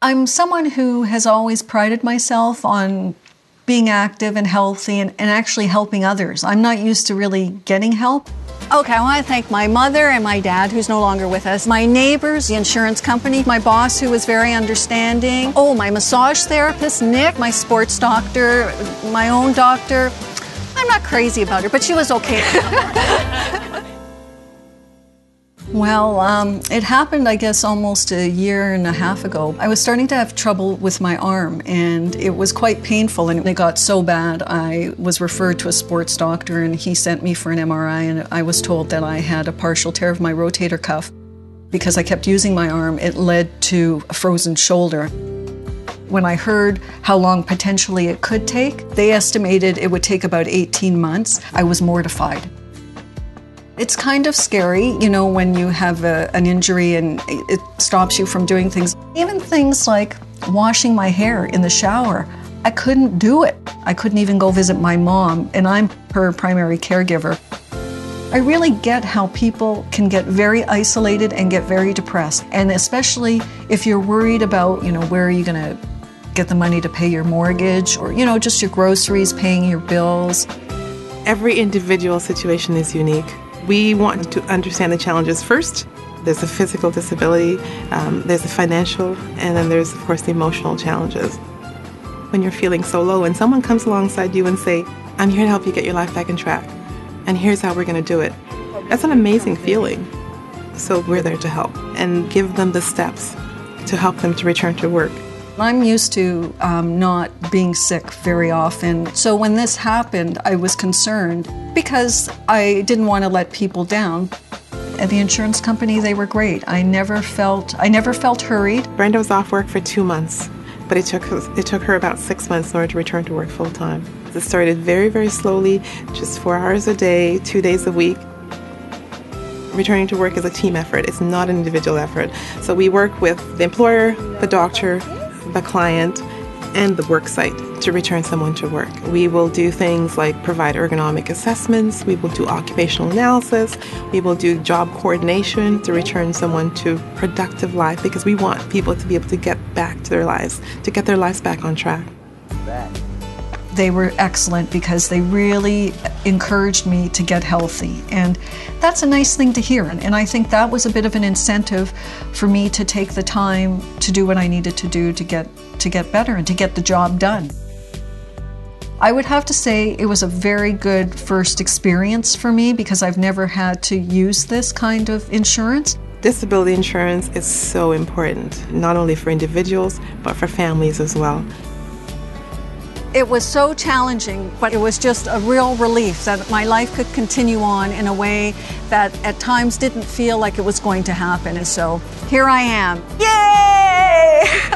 I'm someone who has always prided myself on being active and healthy and actually helping others. I'm not used to really getting help. Okay, I want to thank my mother and my dad, who's no longer with us, my neighbors, the insurance company, my boss, who was very understanding, my massage therapist, Nick, my sports doctor, my own doctor. I'm not crazy about her, but she was okay. Well, it happened, I guess, almost a year and a half ago. I was starting to have trouble with my arm, and it was quite painful, and it got so bad I was referred to a sports doctor, and he sent me for an MRI, and I was told that I had a partial tear of my rotator cuff. Because I kept using my arm, it led to a frozen shoulder. When I heard how long potentially it could take, they estimated it would take about 18 months. I was mortified. It's kind of scary, you know, when you have an injury and it stops you from doing things. Even things like washing my hair in the shower, I couldn't do it. I couldn't even go visit my mom, and I'm her primary caregiver. I really get how people can get very isolated and get very depressed, and especially if you're worried about, you know, where are you going to get the money to pay your mortgage or, you know, just your groceries, paying your bills. Every individual situation is unique. We want to understand the challenges first. There's a physical disability, there's a financial, and then there's, of course, the emotional challenges. When you're feeling so low and someone comes alongside you and say, I'm here to help you get your life back on track, and here's how we're going to do it. That's an amazing feeling. So we're there to help and give them the steps to help them to return to work. I'm used to not being sick very often, so when this happened, I was concerned because I didn't want to let people down. At the insurance company, they were great. I never felt hurried. Brenda was off work for 2 months, but it took her about 6 months in order to return to work full time. It started very, very slowly, just 4 hours a day, 2 days a week. Returning to work is a team effort. It's not an individual effort. So we work with the employer, the doctor, the client, and the work site to return someone to work. We will do things like provide ergonomic assessments, we will do occupational analysis, we will do job coordination to return someone to productive life, because we want people to be able to get back to their lives, to get their lives back on track. They were excellent because they really encouraged me to get healthy, and that's a nice thing to hear, and I think that was a bit of an incentive for me to take the time to do what I needed to do to get better and to get the job done. I would have to say it was a very good first experience for me because I've never had to use this kind of insurance. Disability insurance is so important, not only for individuals, but for families as well. It was so challenging, but it was just a real relief that my life could continue on in a way that at times didn't feel like it was going to happen. And so here I am. Yay!